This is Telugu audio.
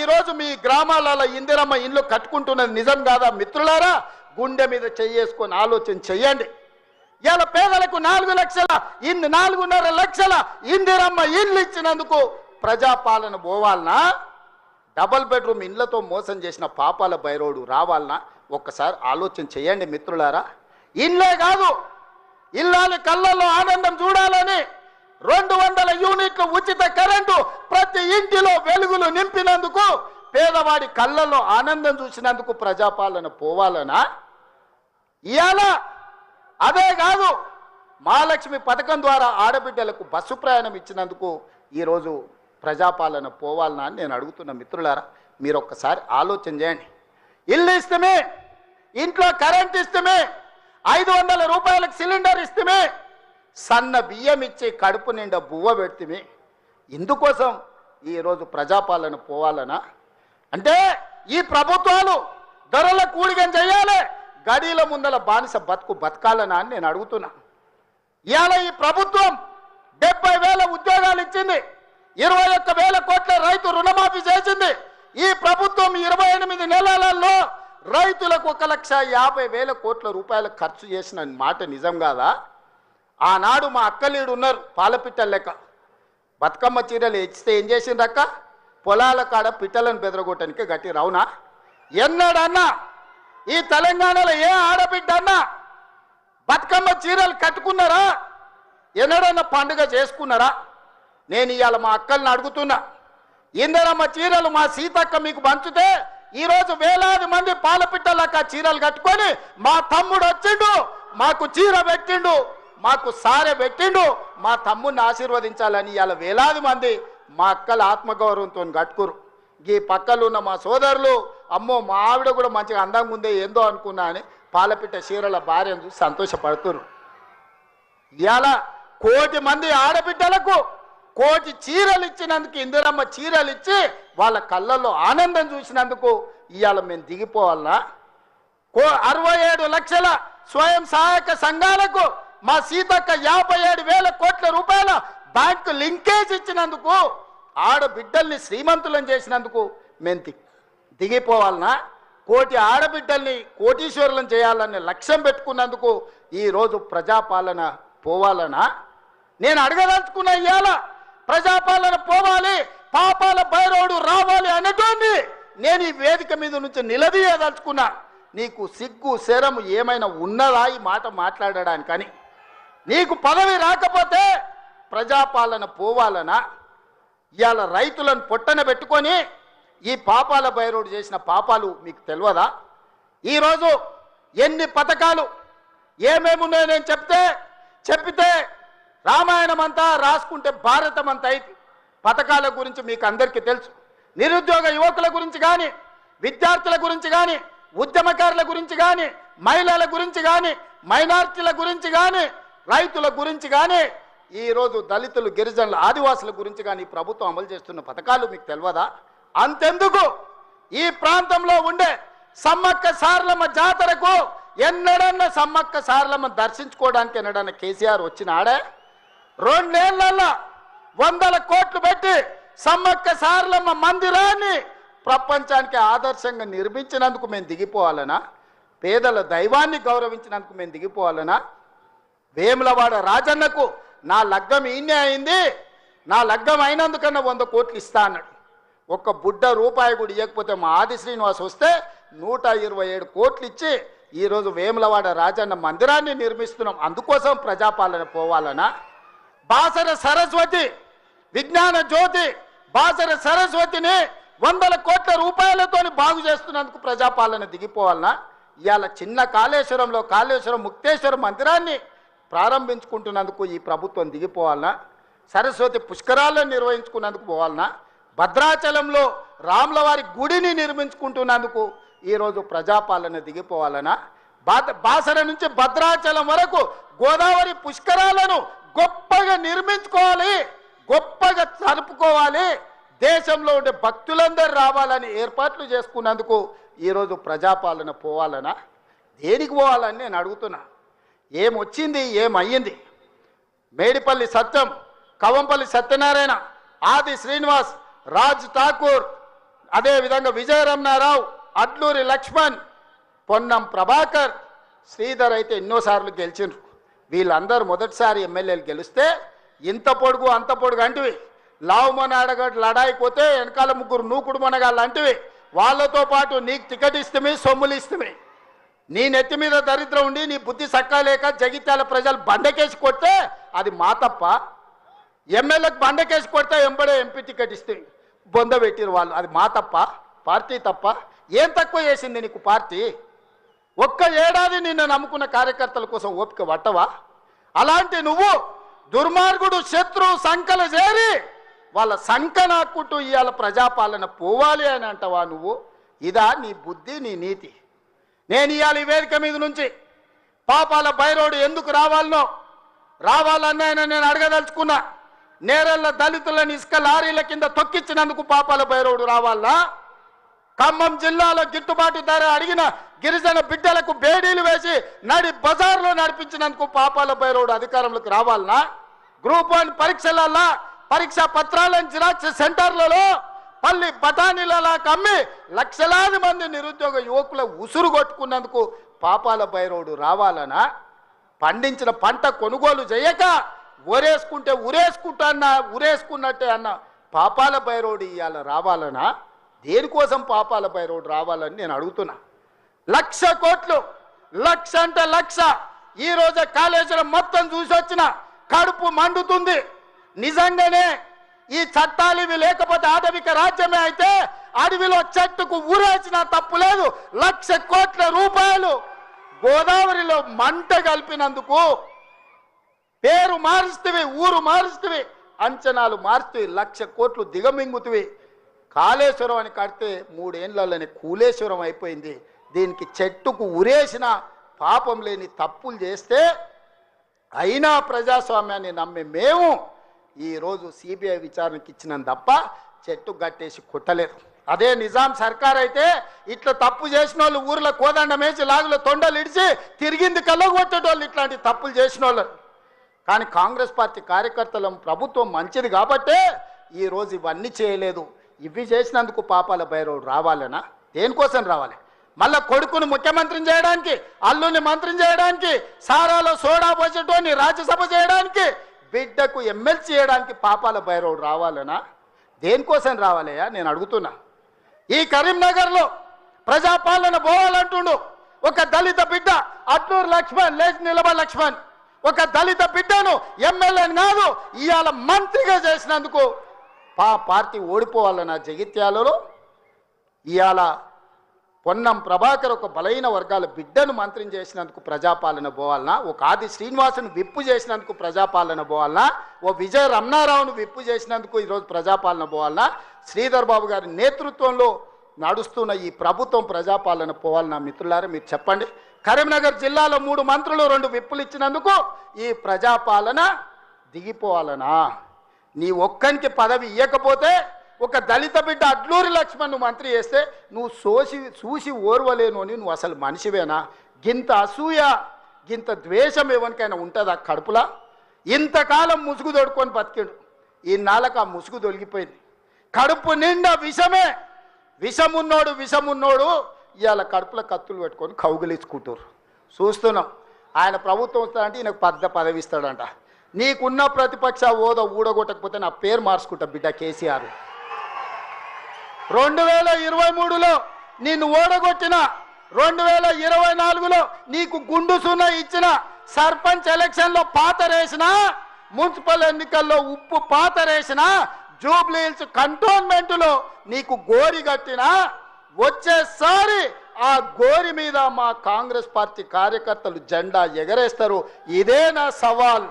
ఈరోజు మీ గ్రామాలలో ఇందిరమ్మ ఇల్లు కట్టుకుంటున్నది నిజం కాదా మిత్రులారా? గుండె మీద చేసుకొని ఆలోచన చెయ్యండి. ఇవాళ పేదలకు 4,5,00,000 లక్షల ఇందిరమ్మ ఇల్లు ఇచ్చినందుకు ప్రజాపాలన పోవాలనా? డబుల్ బెడ్రూమ్ ఇళ్లతో మోసం చేసిన పాపాల బైరోడు రావాలనా? ఒక్కసారి ఆలోచన చేయండి మిత్రులారా. ఇల్లే కాదు, ఇల్లాలి కళ్ళల్లో ఆనందం చూడాలని 200 యూనిట్ల ఉచిత కరెంటు ప్రతి ఇంటిలో వెలుగులు నింపినందుకు, పేదవాడి కళ్ళల్లో ఆనందం చూసినందుకు ప్రజాపాలన పోవాలనా? ఇవాళ అదే కాదు, మహాలక్ష్మి పథకం ద్వారా ఆడబిడ్డలకు బస్సు ప్రయాణం ఇచ్చినందుకు ఈరోజు ప్రజాపాలన పోవాలనా అని నేను అడుగుతున్న మిత్రులారా. మీరు ఒక్కసారి ఆలోచన చేయండి. ఇల్లు ఇస్తమే, ఇంట్లో కరెంట్ ఇస్తమే, 500 రూపాయలకు సిలిండర్ ఇస్తమే, సన్న బియ్యం ఇచ్చి కడుపు నిండా బువ్వ పెడితే ఇందుకోసం ఈరోజు ప్రజాపాలన పోవాలనా? అంటే ఈ ప్రభుత్వాలు ధరల కూడిగం చేయాలి, గడీల ముందల బానిస బతుకు బతకాలనా అని నేను అడుగుతున్నా. ఇవాళ ఈ ప్రభుత్వం 70,000 ఉద్యోగాలు ఇచ్చింది, 21,000 కోట్ల రైతు రుణమాఫీ చేసింది. ఈ ప్రభుత్వం 28 నెలలలో రైతులకు 1,50,000 కోట్ల రూపాయలు ఖర్చు చేసిన మాట నిజం కాదా? ఆనాడు మా అక్కలీడు ఉన్నారు, పాలపిట్టల లెక్క బతుకమ్మ చీరలు ఇచ్చితే ఏం చేసిండ్రక్క? పొలాల కాడ పిట్టలను బెదరగొట్టడానికి గట్టి రావునా? ఎన్నడన్నా ఈ తెలంగాణలో ఏ ఆడబిడ్డ అన్నా బతుకమ్మ చీరలు కట్టుకున్నారా? ఎన్నడన్నా పండుగ చేసుకున్నారా? నేను ఇవాళ మా అక్కల్ని అడుగుతున్నా, ఇందరమ్మ చీరలు మా సీతక్క మీకు పంచుతే ఈరోజు వేలాది మంది పాలపిట్టలక్క చీరలు కట్టుకొని మా తమ్ముడు వచ్చిండు, మాకు చీర పెట్టిండు, మాకు సారె పెట్టిండు, మా తమ్ముడిని ఆశీర్వదించాలని ఇవాళ వేలాది మంది మా అక్కల ఆత్మగౌరవంతో కట్టుకురు. ఈ పక్కలు ఉన్న మా సోదరులు, అమ్మో మా ఆవిడ కూడా మంచిగా అందంగా ఉందే ఏందో అనుకున్నా అని పాలపిట్ట చీరల భార్యను చూసి సంతోషపడుతురు. ఇవాళ 1 కోటి మంది ఆడబిడ్డలకు 1 కోటి చీరలు ఇచ్చినందుకు, ఇందిరమ్మ చీరలు ఇచ్చి వాళ్ళ కళ్ళల్లో ఆనందం చూసినందుకు ఇవాళ మేము దిగిపోవాలనా? 67 లక్షల స్వయం సహాయక సంఘాలకు మా సీతక్క 57,000 కోట్ల రూపాయల బ్యాంకు లింకేజ్ ఇచ్చినందుకు, ఆడబిడ్డల్ని శ్రీమంతులను చేసినందుకు మేము దిగిపోవాలనా? 1 కోటి ఆడబిడ్డల్ని కోటీశ్వరులను చేయాలనే లక్ష్యం పెట్టుకున్నందుకు ఈరోజు ప్రజాపాలన పోవాలనా? నేను అడగదలుచుకున్న ఇవాళ ప్రజాపాలన పోవాలి, పాపాల బైరోడు రావాలి అనేటువంటి నేను ఈ వేదిక మీద నుంచి నిలదీయదలుచుకున్నా. నీకు సిగ్గు శరము ఏమైనా ఉన్నదా ఈ మాట మాట్లాడడానికని? నీకు పదవి రాకపోతే ప్రజాపాలన పోవాలనా? ఇవాళ రైతులను పొట్టన పెట్టుకొని ఈ పాపాల బైరోడు చేసిన పాపాలు మీకు తెలియదా? ఈరోజు ఎన్ని పథకాలు ఏమేమున్నాయో నేను చెప్పితే రామాయణం అంతా రాసుకుంటే భారతం అంతా అయితే పథకాల గురించి మీకు అందరికీ తెలుసు. నిరుద్యోగ యువకుల గురించి కానీ, విద్యార్థుల గురించి కానీ, ఉద్యమకారుల గురించి కానీ, మహిళల గురించి కానీ, మైనార్టీల గురించి కానీ, రైతుల గురించి కానీ, ఈరోజు దళితులు, గిరిజనులు, ఆదివాసుల గురించి కానీ ప్రభుత్వం అమలు చేస్తున్న పథకాలు మీకు తెలియదా? అంతెందుకు ఈ ప్రాంతంలో ఉండే సమ్మక్క సారలమ్మ జాతరకు ఎన్నడన్నా సమ్మక్క సారలమ్మ దర్శించుకోవడానికి ఎన్నడన్నా కేసీఆర్ వచ్చినాడే? 2 నెలల్లో 100 కోట్లు పెట్టి సమ్మక్క సారలమ్మ మందిరాన్ని ప్రపంచానికి ఆదర్శంగా నిర్మించినందుకు మేము దిగిపోవాలనా? పేదల దైవాన్ని గౌరవించినందుకు మేము దిగిపోవాలనా? వేములవాడ రాజన్నకు నా లగ్గం ఈయనే అయింది, నా లగ్గం అయినందుకన్నా 100 కోట్లు ఇస్తా అన్నాడు. ఒక్క బుడ్డ రూపాయి కూడా ఇవ్వకపోతే మా ఆది శ్రీనివాస్ వస్తే 127 కోట్లు ఇచ్చి ఈరోజు వేములవాడ రాజన్న మందిరాన్ని నిర్మిస్తున్నాం. అందుకోసం ప్రజాపాలన పోవాలనా? బాసర సరస్వతి విజ్ఞాన జ్యోతి, బాసర సరస్వతిని 100 కోట్ల రూపాయలతో బాగు చేస్తున్నందుకు ప్రజాపాలన దిగిపోవాలనా? ఇవాళ చిన్న కాళేశ్వరంలో కాళేశ్వరం ముక్తేశ్వర మందిరాన్ని ప్రారంభించుకుంటున్నందుకు ఈ ప్రభుత్వం దిగిపోవాలనా? సరస్వతి పుష్కరాలను నిర్వహించుకున్నందుకు పోవాలనా? భద్రాచలంలో రాములవారి గుడిని నిర్మించుకుంటున్నందుకు ఈరోజు ప్రజాపాలన దిగిపోవాలనా? బాసర నుంచి భద్రాచలం వరకు గోదావరి పుష్కరాలను గొప్పగా నిర్మించుకోవాలి, గొప్పగా జరుపుకోవాలి, దేశంలో ఉండే భక్తులందరూ రావాలని ఏర్పాట్లు చేసుకున్నందుకు ఈరోజు ప్రజాపాలన పోవాలనా? దేనికి పోవాలని నేను అడుగుతున్నా. ఏమొచ్చింది, ఏమయ్యింది? మేడిపల్లి సత్యం, కవంపల్లి సత్యనారాయణ, ఆది శ్రీనివాస్, రాజ్ ఠాకూర్, అదేవిధంగా విజయరమణారావు, అడ్లూరి లక్ష్మణ్, పొన్నం ప్రభాకర్, శ్రీధర్ అయితే ఎన్నోసార్లు గెలిచిండ్రు. వీళ్ళందరూ మొదటిసారి ఎమ్మెల్యేలు గెలిస్తే ఇంత పొడుగు అంత పొడుగు అంటివి, లావుమని అడగడు లడాయిపోతే వెనకాల ముగ్గురు నూకుడు మనగాళ్ళు అంటివి. వాళ్ళతో పాటు నీకు టికెట్ ఇస్తమే, సొమ్ములు ఇస్తమే. నీ నెత్తి మీద దరిద్రం ఉండి నీ బుద్ధి సక్కాలేక జగిత్యాల ప్రజలు బండకేసి కొడితే అది మా తప్ప. ఎమ్మెల్యేలకు బండకేసి కొడితే ఎంబడే ఎంపీ టికెట్ ఇస్తే బొంద పెట్టిరు వాళ్ళు, అది మా తప్ప, పార్టీ తప్ప. ఏం తక్కువ చేసింది నీకు పార్టీ? ఒక్క ఏడాది నిన్ను నమ్ముకున్న కార్యకర్తల కోసం ఓపిక పట్టవా? అలాంటి నువ్వు దుర్మార్గుడు శత్రు సంకల చేరి వాళ్ళ సంక నాక్కుంటూ ఇవాళ ప్రజాపాలన పోవాలి అని అంటవా నువ్వు? ఇదా నీ బుద్ధి, నీ నీతి? నేను ఇవాళ ఈ వేదిక మీద నుంచి పాపాల బైరోడు ఎందుకు రావాలన్నా నేను అడగదలుచుకున్నా. నేరెళ్ళ దళితులను ఇసుక లారీల కింద తొక్కించినందుకు పాపాల బైరోడు రావాలా? ఖమ్మం జిల్లాలో గిట్టుబాటు ధర అడిగిన గిరిజన బిడ్డలకు బేడీలు వేసి నడి బజార్లో నడిపించినందుకు పాపాల బైరోడు అధికారంలోకి రావాలనా? గ్రూప్ 1 పరీక్షలలో పరీక్షా పత్రాలను జిరాక్స్ సెంటర్లలో పల్లి బఠానీలలా కమ్మి లక్షలాది మంది నిరుద్యోగ యువకుల ఉసురు కొట్టుకున్నందుకు పాపాల బైరోడు రావాలనా? పండించిన పంట కొనుగోలు చేయక ఉరేసుకున్నట్టే అన్న పాపాల బైరోడు ఇవాళ రావాలనా? దేనికోసం పాపాల బైరోడు రావాలని నేను అడుగుతున్నా. 1,00,000 కోట్లు, 1,00,000 అంటే 1,00,000. ఈ రోజే కాళేశ్వరం మొత్తం చూసి వచ్చిన కడుపు మండుతుంది. నిజంగానే ఈ చట్టాలు ఇవి లేకపోతే ఆటవిక రాజ్యమే అయితే అడవిలో చెట్టుకు ఊరేసిన తప్పు లేదు. 1,00,000 కోట్ల రూపాయలు గోదావరిలో మంట కలిపినందుకు పేరు మారుస్తువి, ఊరు మారుస్తువి, అంచనాలు మారుస్తువి, 1,00,000 కోట్లు దిగమింగుతువి. కాళేశ్వరం అని కడితే 3 ఏళ్లలోనే కూలేశ్వరం అయిపోయింది. దీనికి చెట్టుకు ఉరేసిన పాపం లేని తప్పులు చేస్తే అయినా ప్రజాస్వామ్యాన్ని నమ్మే మేము ఈరోజు సిబిఐ విచారణకి ఇచ్చినాం తప్ప చెట్టు గట్టేసి కొట్టలేదు. అదే నిజాం సర్కార్ అయితే ఇట్లా తప్పు చేసిన వాళ్ళు ఊర్లో కోదండం వేసి లాగులో తొండలు ఇడిచి తిరిగింది కళ్ళగొట్టేటోళ్ళు ఇట్లాంటి తప్పులు చేసిన వాళ్ళు. కానీ కాంగ్రెస్ పార్టీ కార్యకర్తల ప్రభుత్వం మంచిది కాబట్టే ఈరోజు ఇవన్నీ చేయలేదు. ఇవి చేసినందుకు పాపాల బైరోడు రావాలనా? దేనికోసం రావాలి? మళ్ళా కొడుకును ముఖ్యమంత్రిని చేయడానికి, అల్లుని మంత్రిని చేయడానికి, సారాలో సోడా పోసేటోని రాజ్యసభ చేయడానికి, బిడ్డకు ఎమ్మెల్సీ చేయడానికి పాపాల బైరోడు రావాలనా? దేనికోసం రావాలయ్యా నేను అడుగుతున్నా. ఈ కరీంనగర్లో ప్రజాపాలన పోవాలంటుండు ఒక దళిత బిడ్డ అడ్లూరు లక్ష్మణ్, లేచి నిలబడి లక్ష్మణ్, ఒక దళిత బిడ్డను ఎమ్మెల్యేని కాదు ఇవాళ మంత్రిగా చేసినందుకు పార్టీ ఓడిపోవాలన్న జగిత్యాలలో ఇవాళ పొన్నం ప్రభాకర్ ఒక బలైన వర్గాల బిడ్డను మంత్రిని చేసినందుకు ప్రజాపాలన పోవాలనా? ఒక ఆది శ్రీనివాసును విప్పు చేసినందుకు ప్రజాపాలన పోవాలనా? ఓ విజయ రమణారావును విప్పు చేసినందుకు ఈరోజు ప్రజాపాలన పోవాలనా? శ్రీధర్ బాబు గారి నేతృత్వంలో నడుస్తున్న ఈ ప్రభుత్వం ప్రజాపాలన పోవాలనా? మిత్రులారా మీరు చెప్పండి. కరీంనగర్ జిల్లాలో 3 మంత్రులు 2 విప్పులు ఇచ్చినందుకు ఈ ప్రజాపాలన దిగిపోవాలనా? నీ ఒక్కనికి పదవి ఇవ్వకపోతే ఒక దళిత బిడ్డ అడ్లూరి లక్ష్మణ్ మంత్రి చేస్తే నువ్వు చూసి ఓర్వలేను అని నువ్వు అసలు మనిషివేనా? గింత అసూయ, గింత ద్వేషం ఎవరికైనా ఉంటుందా కడుపులా? ఇంతకాలం ముసుగు తొడుకొని బతికాడు, ఈ నాళ్ళకు ఆ ముసుగు తొలగిపోయింది. కడుపు నిండా విషమే. విషమున్నోడు ఇవాళ కడుపులో కత్తులు పెట్టుకొని కౌగిలించుకుంటారు. చూస్తున్నాం. ఆయన ప్రభుత్వం వస్తాడంటే ఈయనకు పదవి ఇస్తాడంట. నీకున్న ప్రతిపక్ష హోదా ఊడగొట్టకపోతే నా పేరు మార్చుకుంటా బిడ్డ కేసీఆర్. 2023లో నిన్ను ఓడగొట్టిన, 2024లో నీకు గుండు సున్నా ఇచ్చిన, సర్పంచ్ ఎలక్షన్లో పాతరేసిన, మున్సిపల్ ఎన్నికల్లో ఉప్పు పాతరేసిన, జూబ్లీ హిల్స్ కంటోన్మెంట్లో నీకు గోరి కట్టిన, వచ్చేసారి ఆ గోరి మీద మా కాంగ్రెస్ పార్టీ కార్యకర్తలు జెండా ఎగరేస్తారు. ఇదే నా సవాల్.